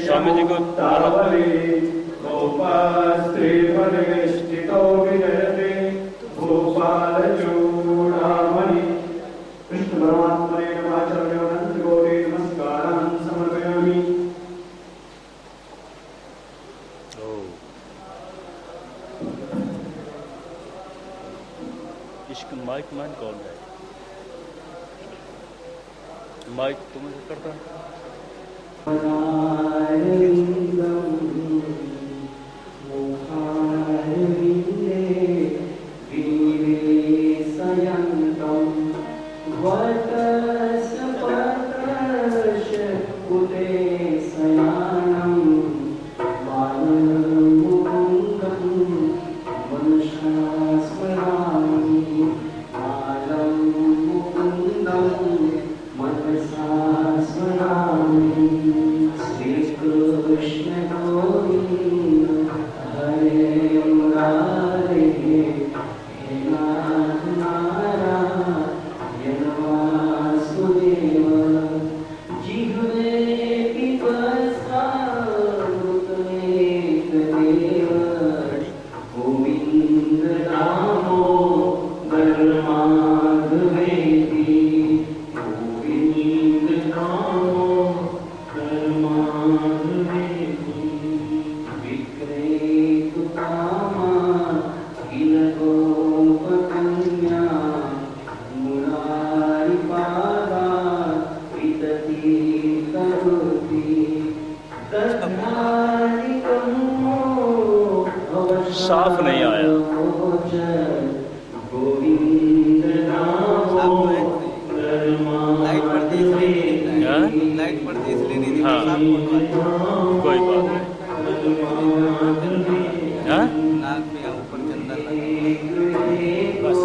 स्वामी जी को कृष्ण परमात्मने नमाचरणे गौरी नमस्कारं समर्पयामि। इश्क माइक मैन कौन है? माइक तुम्हें करता है? साफ नहीं आया। लाइट पड़ती इसलिए नहीं दिखा। हाँ कोई बात नहीं। हाँ नाक पे ऊपर चंदन लगा बस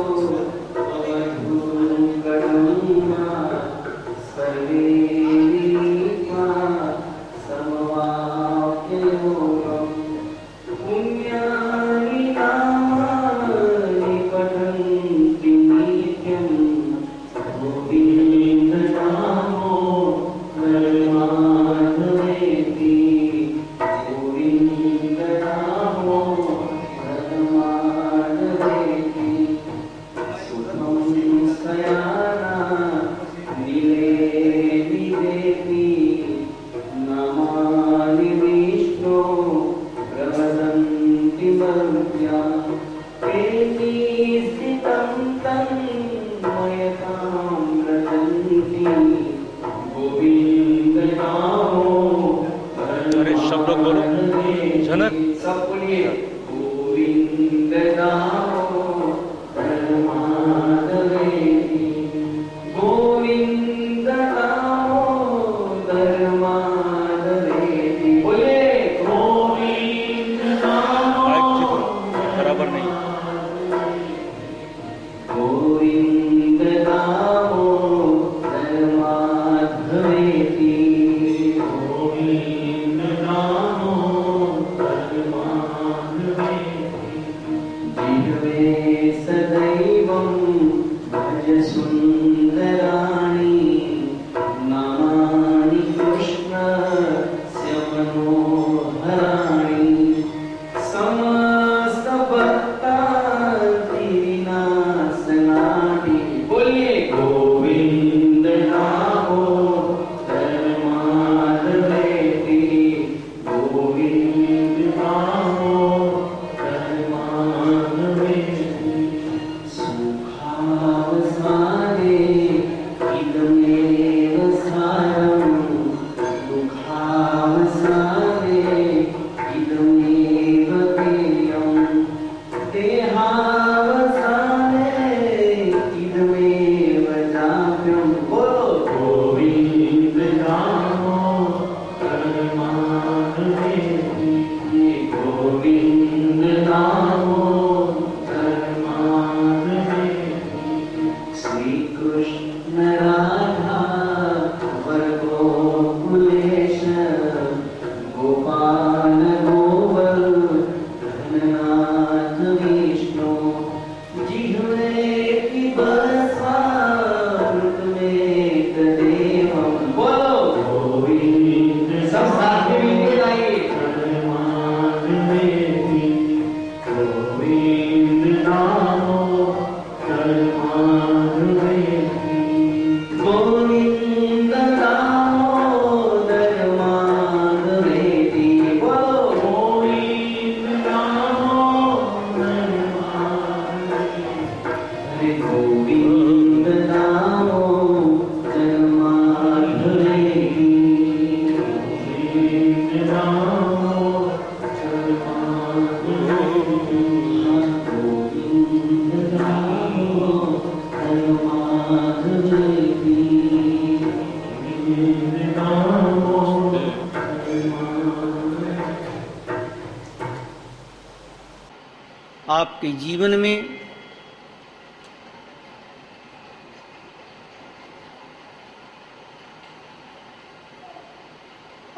आपके जीवन में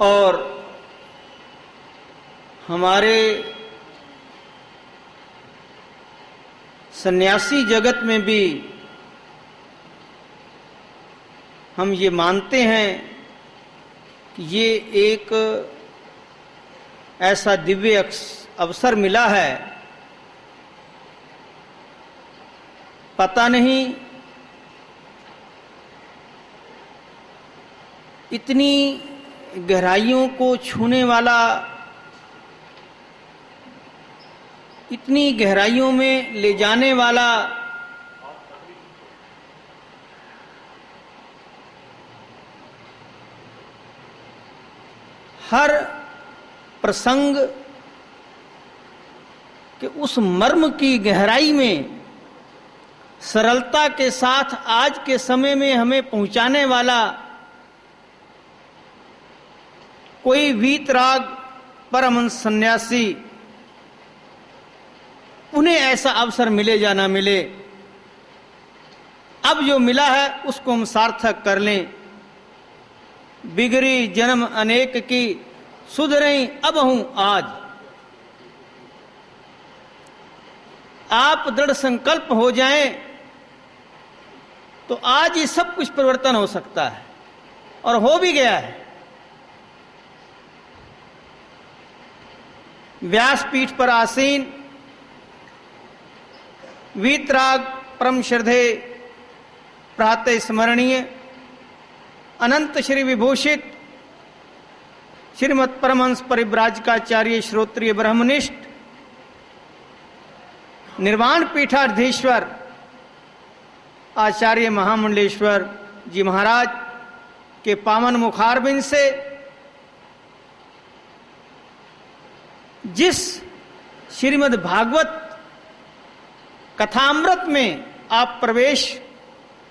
और हमारे सन्यासी जगत में भी हम ये मानते हैं कि ये एक ऐसा दिव्य अवसर मिला है। पता नहीं इतनी गहराइयों को छूने वाला, इतनी गहराइयों में ले जाने वाला हर प्रसंग के उस मर्म की गहराई में सरलता के साथ आज के समय में हमें पहुंचाने वाला कोई वीतराग परमहंस सन्यासी, उन्हें ऐसा अवसर मिले या ना मिले, अब जो मिला है उसको हम सार्थक कर लें। बिगड़ी जन्म अनेक की, सुधरई अब हूं आज। आप दृढ़ संकल्प हो जाएं तो आज ही सब कुछ परिवर्तन हो सकता है, और हो भी गया है। व्यासपीठ पर आसीन वीतराग परम श्रद्धे प्रातः स्मरणीय अनंत श्री विभूषित श्रीमद परमहंस परिव्राजकाचार्य श्रोत्रिय ब्रह्मनिष्ठ निर्वाण पीठाधीश्वर आचार्य महामंडलेश्वर जी महाराज के पावन मुखारबिंद से जिस श्रीमद् भागवत कथामृत में आप प्रवेश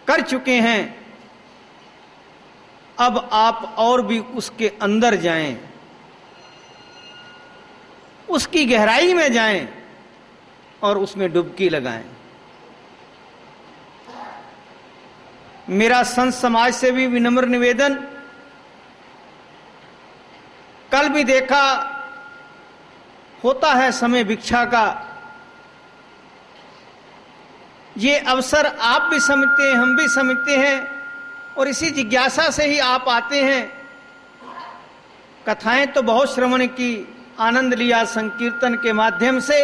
कर चुके हैं, अब आप और भी उसके अंदर जाएं, उसकी गहराई में जाएं और उसमें डुबकी लगाएं। मेरा संत समाज से भी विनम्र निवेदन, कल भी देखा होता है समय भिक्षा का, ये अवसर आप भी समझते हैं, हम भी समझते हैं, और इसी जिज्ञासा से ही आप आते हैं। कथाएं तो बहुत श्रवण की, आनंद लिया संकीर्तन के माध्यम से,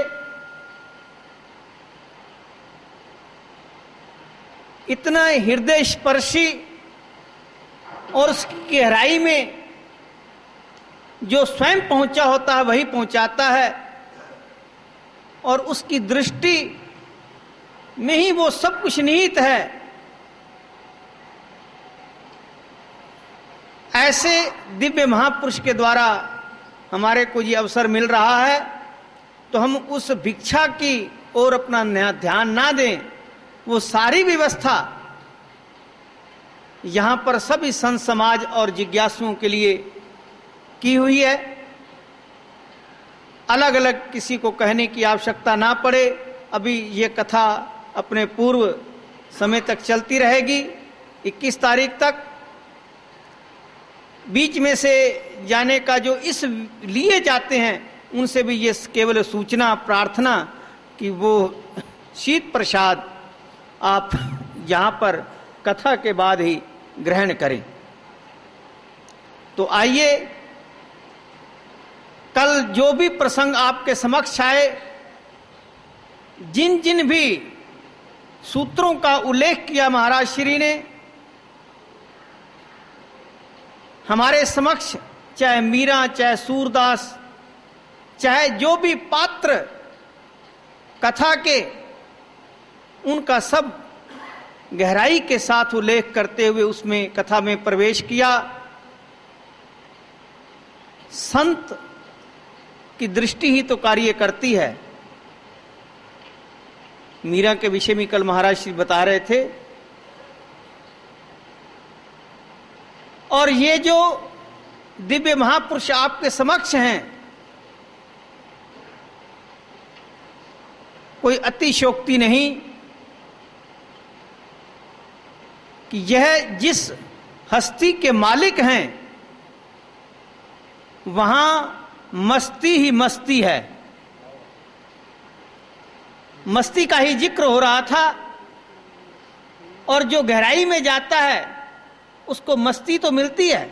इतना हृदय स्पर्शी और उसकी गहराई में जो स्वयं पहुंचा होता है वही पहुंचाता है, और उसकी दृष्टि में ही वो सब कुछ निहित है। ऐसे दिव्य महापुरुष के द्वारा हमारे को ये अवसर मिल रहा है, तो हम उस भिक्षा की ओर अपना ध्यान ना दें। वो सारी व्यवस्था यहां पर सभी संत समाज और जिज्ञासुओं के लिए की हुई है। अलग अलग किसी को कहने की आवश्यकता ना पड़े। अभी ये कथा अपने पूर्व समय तक चलती रहेगी, 21 तारीख तक। बीच में से जाने का जो इस लिए जाते हैं उनसे भी ये केवल सूचना प्रार्थना कि वो शीत प्रसाद आप यहां पर कथा के बाद ही ग्रहण करें। तो आइए, कल जो भी प्रसंग आपके समक्ष आए, जिन जिन भी सूत्रों का उल्लेख किया महाराज श्री ने हमारे समक्ष, चाहे मीरा, चाहे सूरदास, चाहे जो भी पात्र कथा के, उनका सब गहराई के साथ उल्लेख करते हुए उसमें कथा में प्रवेश किया। संत की दृष्टि ही तो कार्य करती है। मीरा के विषय में कल महाराज श्री बता रहे थे और ये जो दिव्य महापुरुष आपके समक्ष हैं, कोई अतिशयोक्ति नहीं कि यह जिस हस्ती के मालिक हैं वहां मस्ती ही मस्ती है। मस्ती का ही जिक्र हो रहा था, और जो गहराई में जाता है उसको मस्ती तो मिलती है,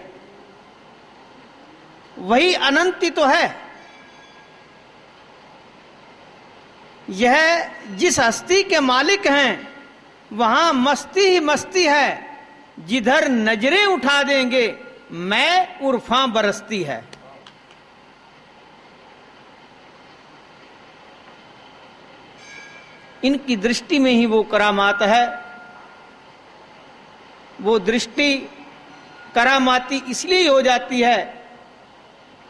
वही अनंती तो है। यह जिस हस्ती के मालिक हैं वहां मस्ती ही मस्ती है, जिधर नजरें उठा देंगे मैं उर्फा बरसती है। इनकी दृष्टि में ही वो करामात है। वो दृष्टि करामाती इसलिए हो जाती है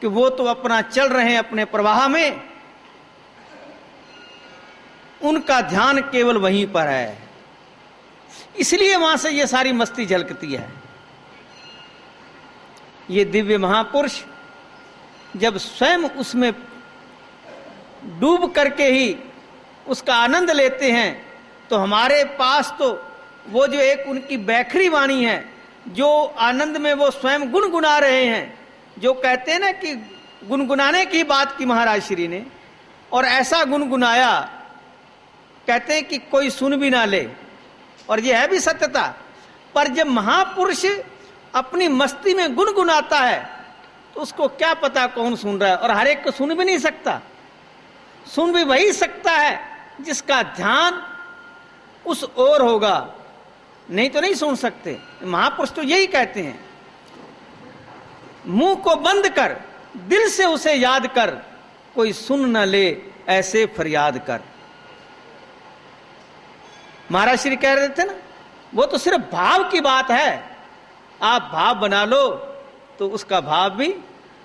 कि वो तो अपना चल रहे हैं अपने प्रवाह में, उनका ध्यान केवल वहीं पर है, इसलिए वहां से ये सारी मस्ती झलकती है। ये दिव्य महापुरुष जब स्वयं उसमें डूब करके ही उसका आनंद लेते हैं, तो हमारे पास तो वो जो एक उनकी बैखरी वाणी है, जो आनंद में वो स्वयं गुनगुना रहे हैं, जो कहते हैं ना कि गुनगुनाने की बात की महाराज श्री ने, और ऐसा गुनगुनाया कहते हैं कि कोई सुन भी ना ले, और यह है भी सत्यता। पर जब महापुरुष अपनी मस्ती में गुनगुनाता है तो उसको क्या पता कौन सुन रहा है, और हर एक को सुन भी नहीं सकता। सुन भी वही सकता है जिसका ध्यान उस ओर होगा, नहीं तो नहीं सुन सकते। महापुरुष तो यही कहते हैं, मुंह को बंद कर दिल से उसे याद कर, कोई सुन न ले ऐसे फरियाद कर। महाराज श्री कह रहे थे ना, वो तो सिर्फ भाव की बात है। आप भाव बना लो तो उसका भाव भी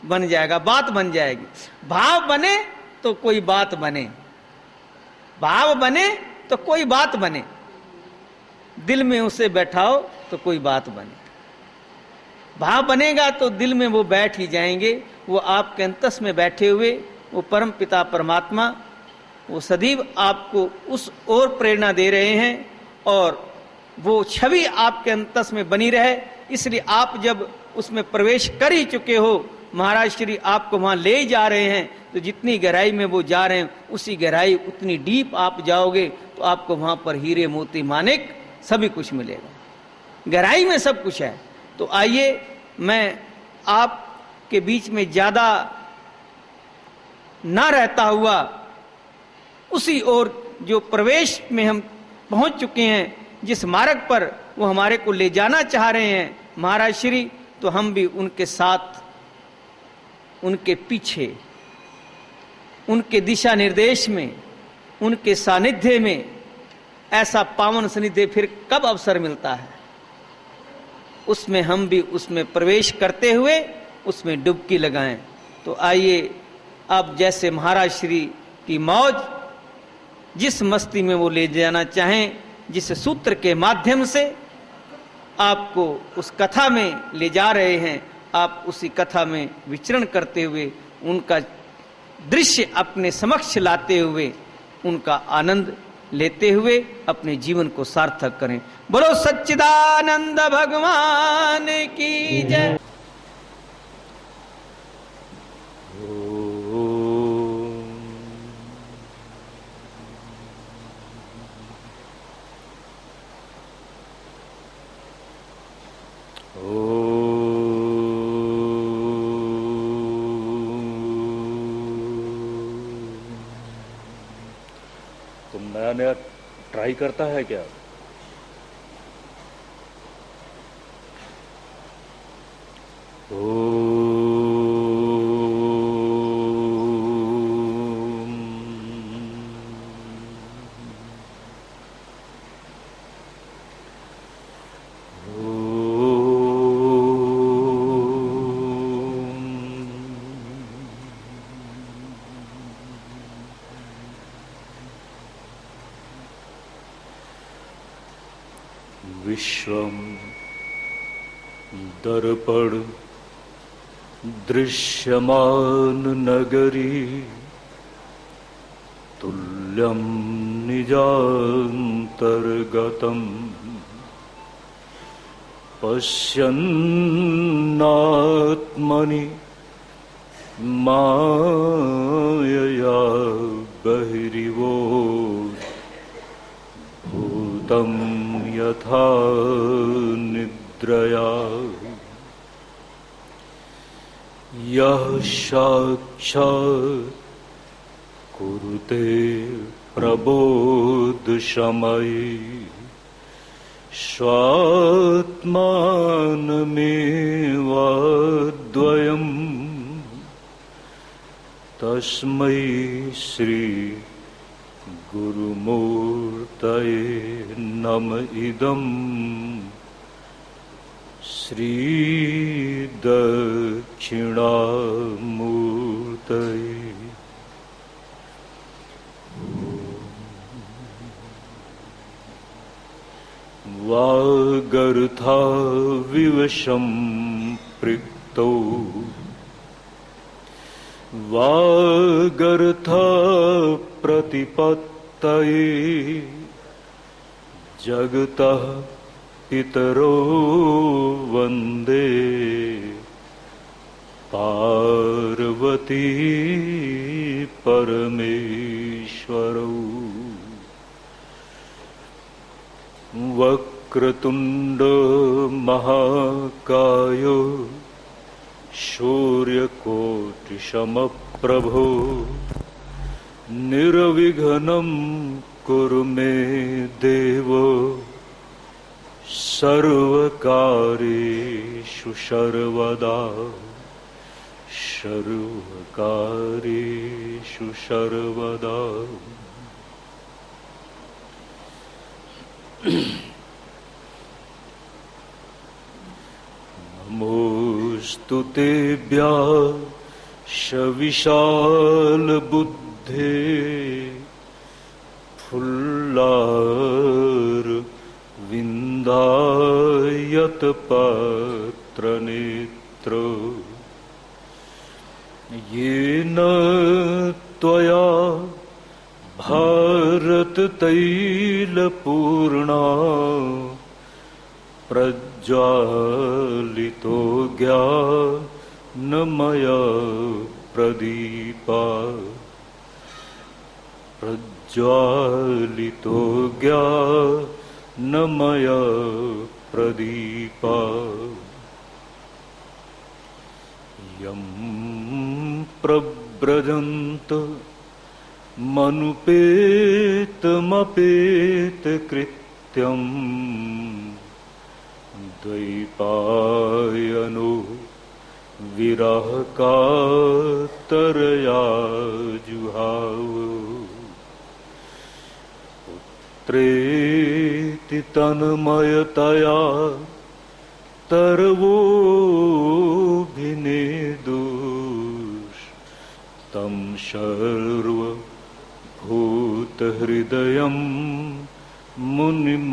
बन जाएगा, बात बन जाएगी। भाव बने तो कोई बात बने, भाव बने तो कोई बात बने, दिल में उसे बैठाओ तो कोई बात बने। भाव बनेगा तो दिल में वो बैठ ही जाएंगे। वो आपके अंतस में बैठे हुए वो परम पिता परमात्मा, वो सदैव आपको उस ओर प्रेरणा दे रहे हैं, और वो छवि आपके अंतस में बनी रहे। इसलिए आप जब उसमें प्रवेश कर ही चुके हो, महाराज श्री आपको वहां ले जा रहे हैं, तो जितनी गहराई में वो जा रहे हैं उसी गहराई उतनी डीप आप जाओगे, तो आपको वहां पर हीरे मोती मानिक सभी कुछ मिलेगा। गहराई में सब कुछ है। तो आइए, मैं आपके बीच में ज्यादा ना रहता हुआ उसी ओर जो प्रवेश में हम पहुंच चुके हैं, जिस मार्ग पर वो हमारे को ले जाना चाह रहे हैं महाराज श्री, तो हम भी उनके साथ, उनके पीछे, उनके दिशा निर्देश में, उनके सानिध्य में, ऐसा पावन सानिध्य फिर कब अवसर मिलता है, उसमें हम भी उसमें प्रवेश करते हुए उसमें डुबकी लगाएं। तो आइए, अब जैसे महाराज श्री की मौज, जिस मस्ती में वो ले जाना चाहें, जिस सूत्र के माध्यम से आपको उस कथा में ले जा रहे हैं, आप उसी कथा में विचरण करते हुए, उनका दृश्य अपने समक्ष लाते हुए, उनका आनंद लेते हुए अपने जीवन को सार्थक करें। बोलो सच्चिदानंद भगवान की जय। तुम नया नया ट्राई करता है क्या? विश्वम दर्पण दृश्यमान नगरी तुल्यं निजान्तर्गतम् पश्यन्नात्मनि मायया बहिरिवो भूतं यथा निद्रया यः साक्षात् कुरुते प्रबोधशमये स्वात्मानमेवाद्वयम् तस्मै श्री गुरुमूर्तये नम इदं श्री दक्षिणामूर्तये। वागर्था विवशं पृक्तौ वागर्था प्रतिपत्तये जगतः पितरो वन्दे पार्वती परमेश्वरौ। वक्रतुण्ड महाकाय सूर्यकोटिसमप्रभो निर्विघ्नं कुरु मे देव सर्वकार्येषु सर्वदा सर्वकार्येषु सर्वदा। नमोस्तु तेभ्यः विशाल बुद्धे फुल्लार विन्दायत पत्र नेत्र येन त्वया भारत तैलपूर्णा प्रज्वालितो ज्ञानमय प्रदीपा प्रज्वालितो ज्ञानमय प्रदीपा। यं प्रव्रजन्त मनुपेतमपेतकृत्यम् द्वैपायनो विरहकातरया जुहाव पुत्रेति तन्मयतया तरवोऽभिनेदुस् तं सर्वभूतहृदयं मुनिमानुतोऽस्मि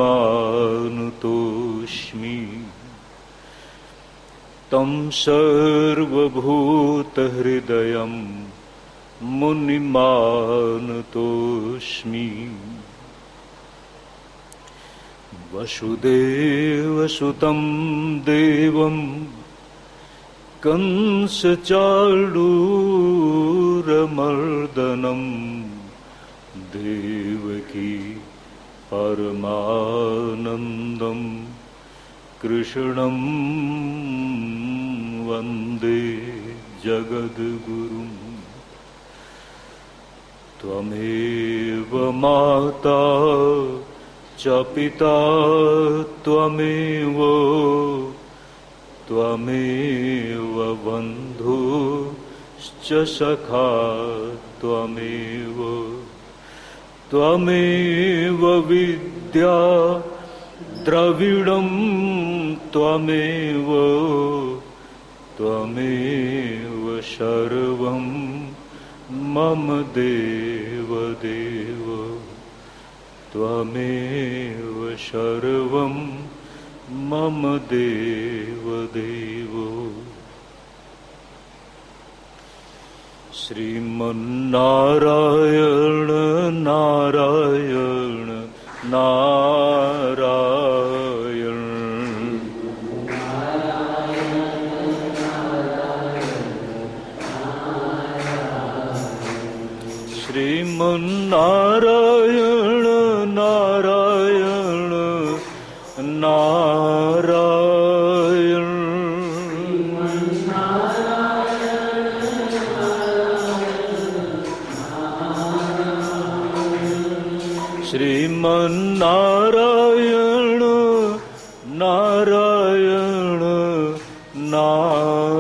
तं सर्वभूतहृदयं मुनिमानुतोऽस्मि। वसुदेवसुतं देवं कंसचाणूरमर्दनं देवकी परमानन्दं कृष्णं वन्दे जगद्गुरुम्। त्वमेव माता च पिता त्वमेव त्वमेव बन्धुश्च सखा त्वमेव त्वमेव विद्या द्रविणं त्वमेव त्वमेव सर्वं मम देव देव त्वमेव सर्वं मम देव देवो श्रीमन्नारायण नारायण नारायण श्रीमन्नारायण नारायण नारायण श्रीमन्नारायण नारायण नारायण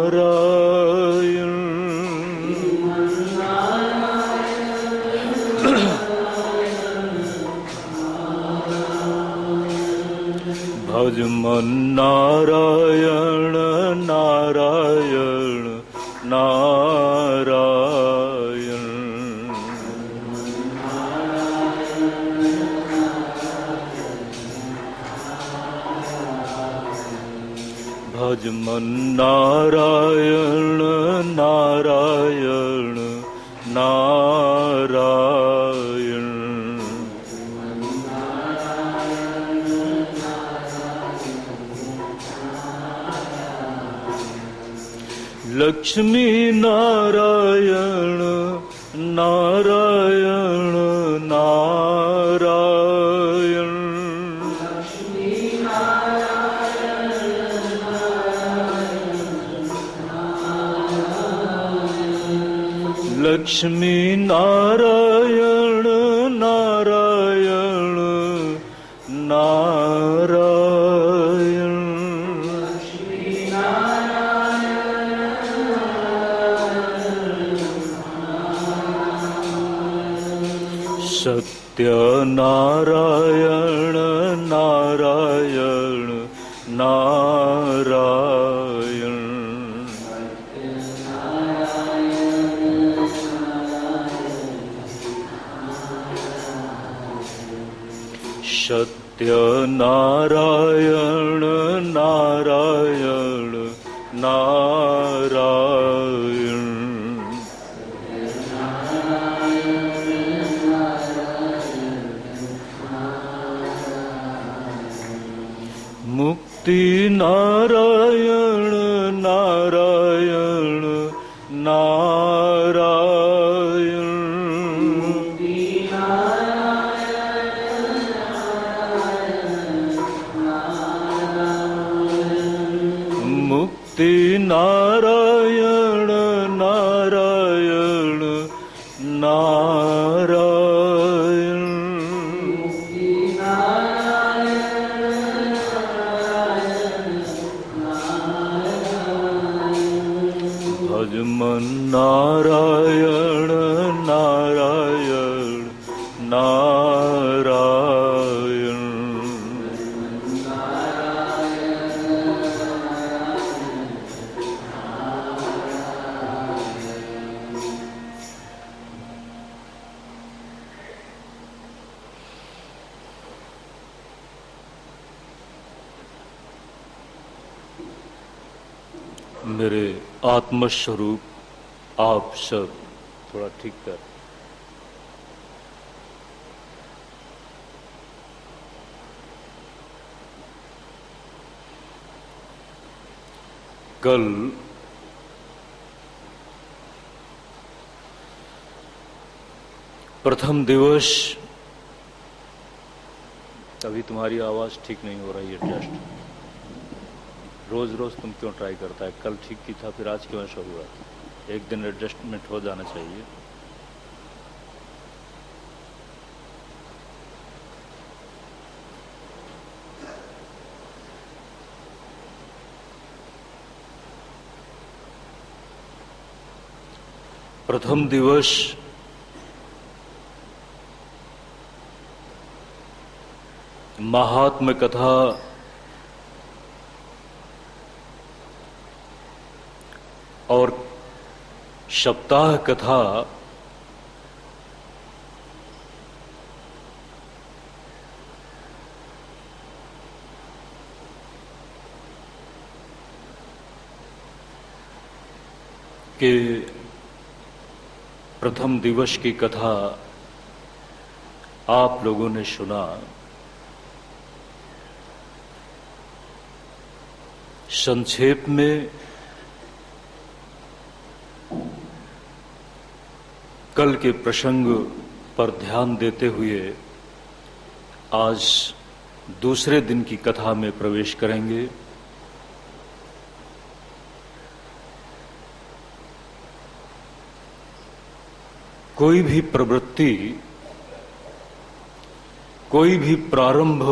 भजमन्नारायण नारायण नारायण भजमन्नारायण नारायण नारायण लक्ष्मी नारायण नारायण नारायण लक्ष्मी नारायण नारायण नारायण सत्यनारायण नारायण नारायण सत्यनारायण नारायण नारायण मुक्ति नारायण नारायण नारायण मुक्ति नारायण नारायण नारायण भजमन्नारायण नारायण नारायण मेरे आत्मस्वरूप आप सब थोड़ा ठीक कर। कल प्रथम दिवस, अभी तुम्हारी आवाज ठीक नहीं हो रही है जस्ट। रोज रोज तुम क्यों ट्राई करता है? कल ठीक की था, फिर आज क्यों ऐसा हुआ? एक दिन एडजस्टमेंट हो जाना चाहिए। प्रथम दिवस महात्म्य कथा और सप्ताह कथा के प्रथम दिवस की कथा आप लोगों ने सुना। संक्षेप में कल के प्रसंग पर ध्यान देते हुए आज दूसरे दिन की कथा में प्रवेश करेंगे। कोई भी प्रवृत्ति, कोई भी प्रारंभ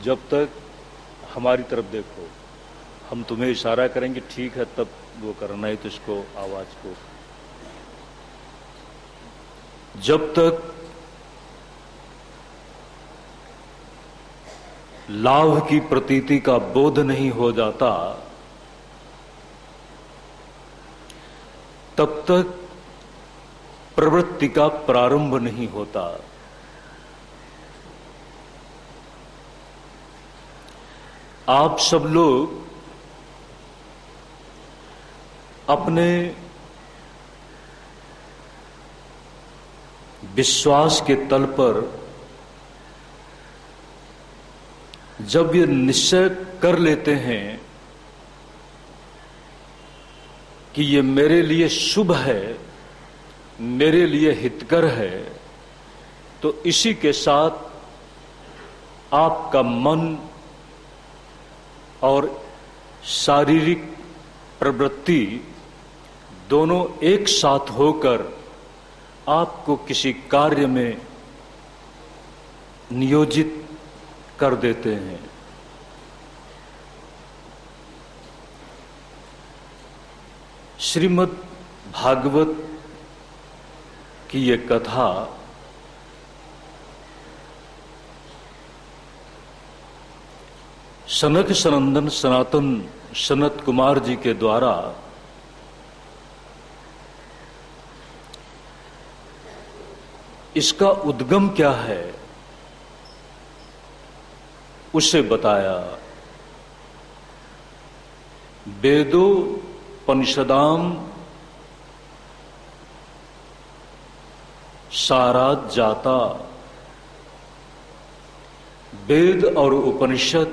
जब तक हमारी तरफ देखो, हम तुम्हें इशारा करेंगे ठीक है तब वो करना है, तो इसको आवाज को, जब तक लाभ की प्रतीति का बोध नहीं हो जाता तब तक प्रवृत्ति का प्रारंभ नहीं होता। आप सब लोग अपने विश्वास के तल पर जब ये निश्चय कर लेते हैं कि ये मेरे लिए शुभ है, मेरे लिए हितकर है, तो इसी के साथ आपका मन और शारीरिक प्रवृत्ति दोनों एक साथ होकर आपको किसी कार्य में नियोजित कर देते हैं। श्रीमद् भागवत की ये कथा सनक सनंदन सनातन सनत कुमार जी के द्वारा इसका उद्गम क्या है उसे बताया। वेदोपनिषदाम सारात जाता, वेद और उपनिषद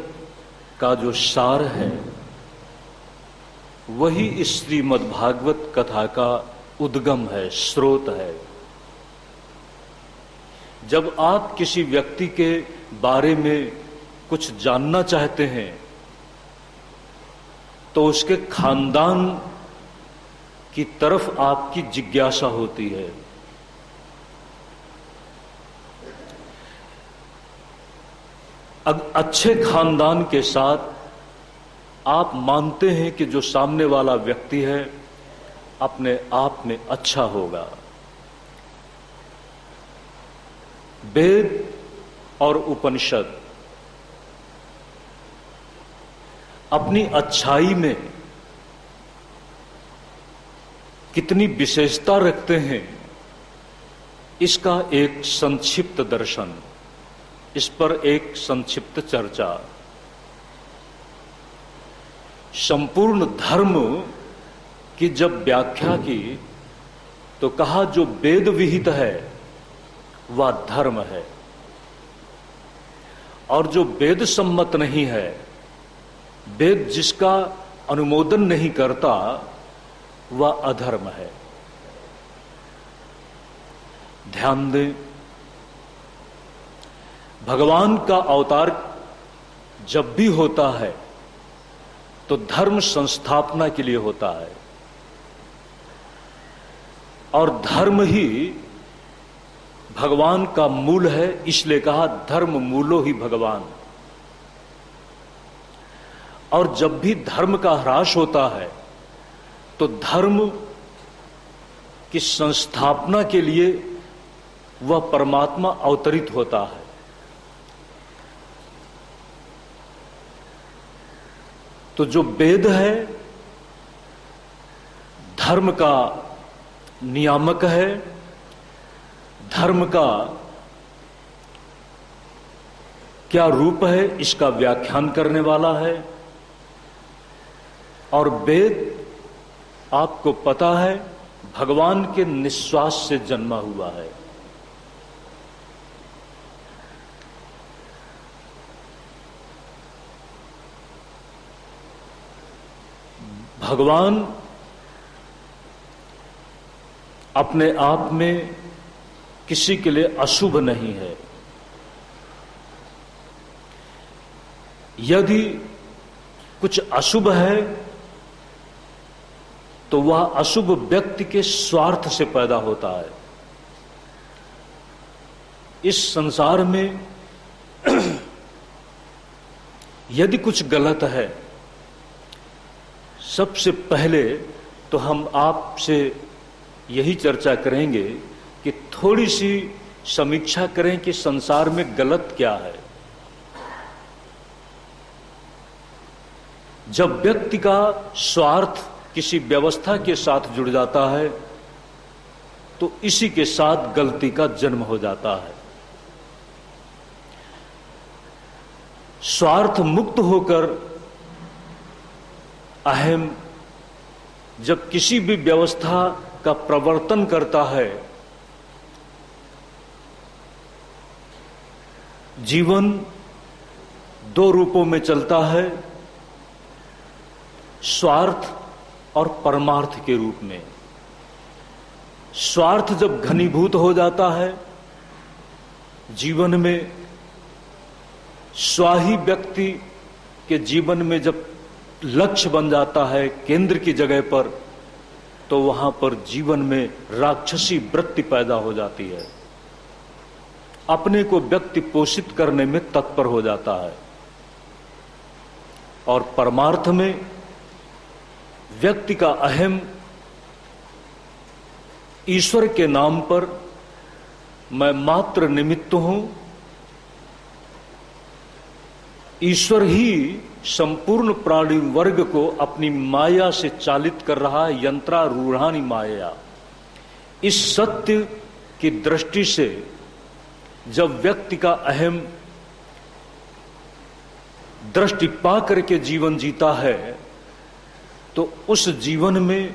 का जो सार है वही इस श्रीमद् भागवत कथा का उद्गम है, स्रोत है। जब आप किसी व्यक्ति के बारे में कुछ जानना चाहते हैं तो उसके खानदान की तरफ आपकी जिज्ञासा होती है। अच्छे खानदान के साथ आप मानते हैं कि जो सामने वाला व्यक्ति है अपने आप में अच्छा होगा। वेद और उपनिषद अपनी अच्छाई में कितनी विशेषता रखते हैं इसका एक संक्षिप्त दर्शन, इस पर एक संक्षिप्त चर्चा। संपूर्ण धर्म की जब व्याख्या की तो कहा जो वेद विहित है वह धर्म है और जो वेद सम्मत नहीं है, वेद जिसका अनुमोदन नहीं करता वह अधर्म है। ध्यान दें, भगवान का अवतार जब भी होता है तो धर्म संस्थापना के लिए होता है और धर्म ही भगवान का मूल है, इसलिए कहा धर्म मूलो ही भगवान। और जब भी धर्म का ह्रास होता है तो धर्म की संस्थापना के लिए वह परमात्मा अवतरित होता है। तो जो वेद है धर्म का नियामक है, धर्म का क्या रूप है इसका व्याख्यान करने वाला है। और वेद आपको पता है भगवान के निश्वास से जन्मा हुआ है। भगवान अपने आप में किसी के लिए अशुभ नहीं है। यदि कुछ अशुभ है तो वह अशुभ व्यक्ति के स्वार्थ से पैदा होता है। इस संसार में यदि कुछ गलत है, सबसे पहले तो हम आपसे यही चर्चा करेंगे कि थोड़ी सी समीक्षा करें कि संसार में गलत क्या है। जब व्यक्ति का स्वार्थ किसी व्यवस्था के साथ जुड़ जाता है तो इसी के साथ गलती का जन्म हो जाता है। स्वार्थ मुक्त होकर अहम जब किसी भी व्यवस्था का प्रवर्तन करता है, जीवन दो रूपों में चलता है, स्वार्थ और परमार्थ के रूप में। स्वार्थ जब घनीभूत हो जाता है जीवन में, स्वाही व्यक्ति के जीवन में जब लक्ष्य बन जाता है केंद्र की जगह पर, तो वहां पर जीवन में राक्षसी वृत्ति पैदा हो जाती है। अपने को व्यक्ति पोषित करने में तत्पर हो जाता है। और परमार्थ में व्यक्ति का अहम ईश्वर के नाम पर मैं मात्र निमित्त हूं, ईश्वर ही संपूर्ण प्राणी वर्ग को अपनी माया से चालित कर रहा है, यंत्रारूढ़ानि माया। इस सत्य की दृष्टि से जब व्यक्ति का अहम दृष्टि पा करके जीवन जीता है तो उस जीवन में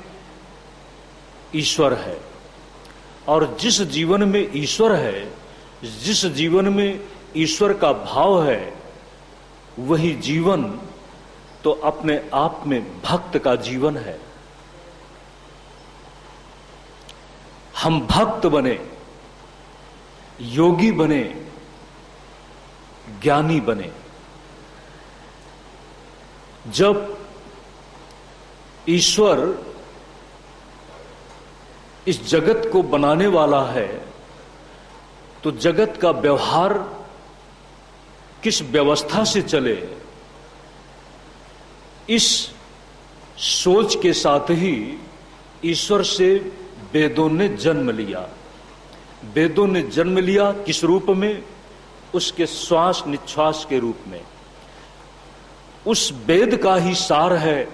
ईश्वर है। और जिस जीवन में ईश्वर है, जिस जीवन में ईश्वर का भाव है, वही जीवन तो अपने आप में भक्त का जीवन है। हम भक्त बने, योगी बने, ज्ञानी बने। जब ईश्वर इस जगत को बनाने वाला है तो जगत का व्यवहार किस व्यवस्था से चले, इस सोच के साथ ही ईश्वर से वेदों ने जन्म लिया। वेदों ने जन्म लिया किस रूप में? उसके श्वास निश्वास के रूप में। उस वेद का ही सार है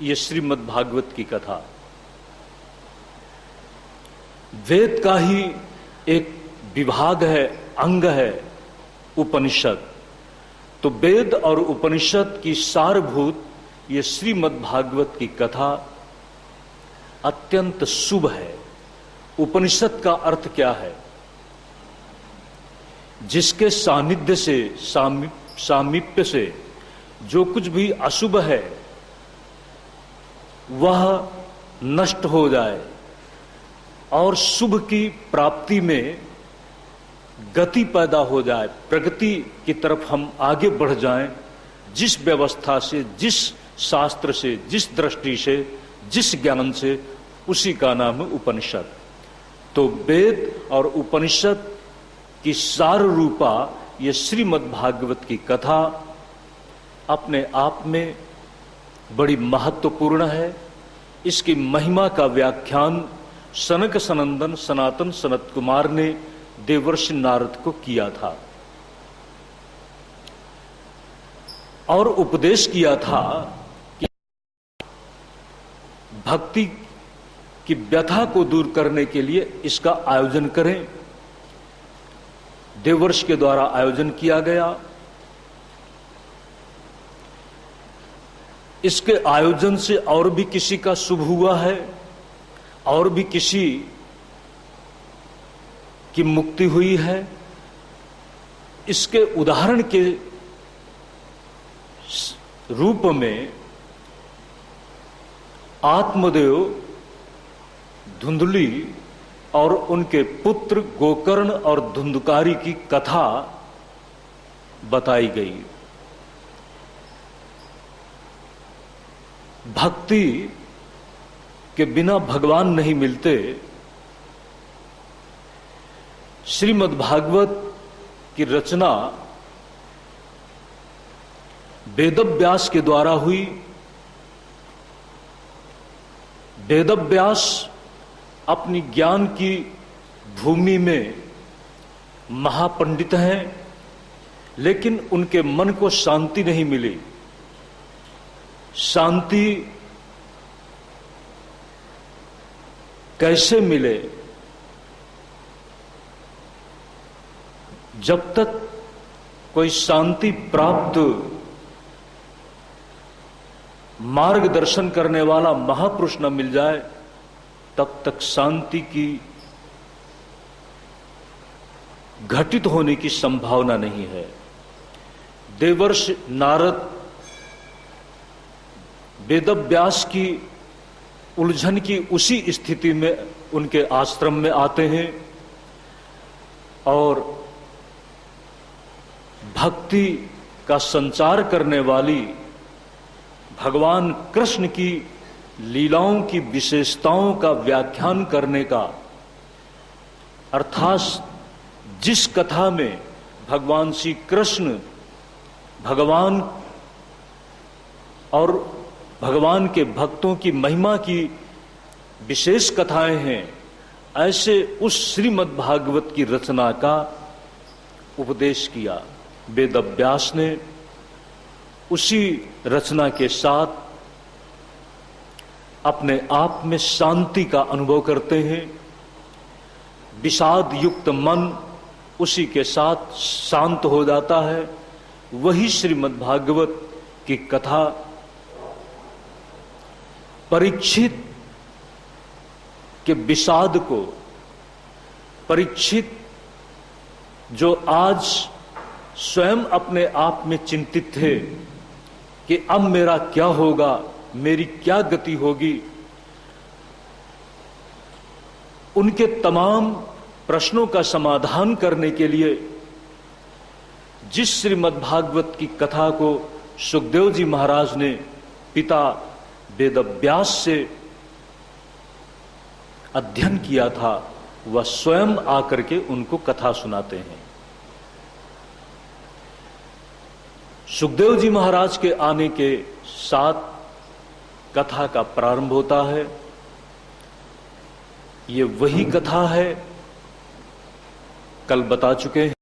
ये श्रीमद् भागवत की कथा। वेद का ही एक विभाग है, अंग है उपनिषद। तो वेद और उपनिषद की सारभूत ये श्रीमद् भागवत की कथा अत्यंत शुभ है। उपनिषद का अर्थ क्या है? जिसके सानिध्य से, सामीप्य से जो कुछ भी अशुभ है वह नष्ट हो जाए और शुभ की प्राप्ति में गति पैदा हो जाए, प्रगति की तरफ हम आगे बढ़ जाएं। जिस व्यवस्था से, जिस शास्त्र से, जिस दृष्टि से, जिस ज्ञान से, उसी का नाम है उपनिषद। तो वेद और उपनिषद की सार रूपा ये श्रीमद् भागवत की कथा अपने आप में बड़ी महत्वपूर्ण है। इसकी महिमा का व्याख्यान सनक सनंदन सनातन सनत कुमार ने देवर्षि नारद को किया था और उपदेश किया था कि भक्ति की व्यथा को दूर करने के लिए इसका आयोजन करें। देवर्षि के द्वारा आयोजन किया गया। इसके आयोजन से और भी किसी का शुभ हुआ है, और भी किसी की मुक्ति हुई है, इसके उदाहरण के रूप में आत्मदेव, धुंधली और उनके पुत्र गोकर्ण और धुंधकारी की कथा बताई गई। भक्ति के बिना भगवान नहीं मिलते। श्रीमद् भागवत की रचना वेदव्यास के द्वारा हुई। वेदव्यास अपनी ज्ञान की भूमि में महापंडित हैं, लेकिन उनके मन को शांति नहीं मिली। शांति कैसे मिले? जब तक कोई शांति प्राप्त मार्गदर्शन करने वाला महापुरुष न मिल जाए, तब तक शांति की घटित होने की संभावना नहीं है। देवर्षि नारद वेदव्यास की उलझन की उसी स्थिति में उनके आश्रम में आते हैं और भक्ति का संचार करने वाली भगवान कृष्ण की लीलाओं की विशेषताओं का व्याख्यान करने का, अर्थात जिस कथा में भगवान श्री कृष्ण भगवान और भगवान के भक्तों की महिमा की विशेष कथाएं हैं, ऐसे उस श्रीमद् भागवत की रचना का उपदेश किया वेदव्यास ने। उसी रचना के साथ अपने आप में शांति का अनुभव करते हैं। विषाद युक्त मन उसी के साथ शांत हो जाता है। वही श्रीमद् भागवत की कथा परीक्षित के विषाद को, परीक्षित जो आज स्वयं अपने आप में चिंतित थे कि अब मेरा क्या होगा, मेरी क्या गति होगी, उनके तमाम प्रश्नों का समाधान करने के लिए जिस श्रीमद् भागवत की कथा को सुखदेव जी महाराज ने पिता वेदव्यास से अध्ययन किया था, वह स्वयं आकर के उनको कथा सुनाते हैं। सुखदेव जी महाराज के आने के साथ कथा का प्रारंभ होता है। ये वही कथा है, कल बता चुके हैं।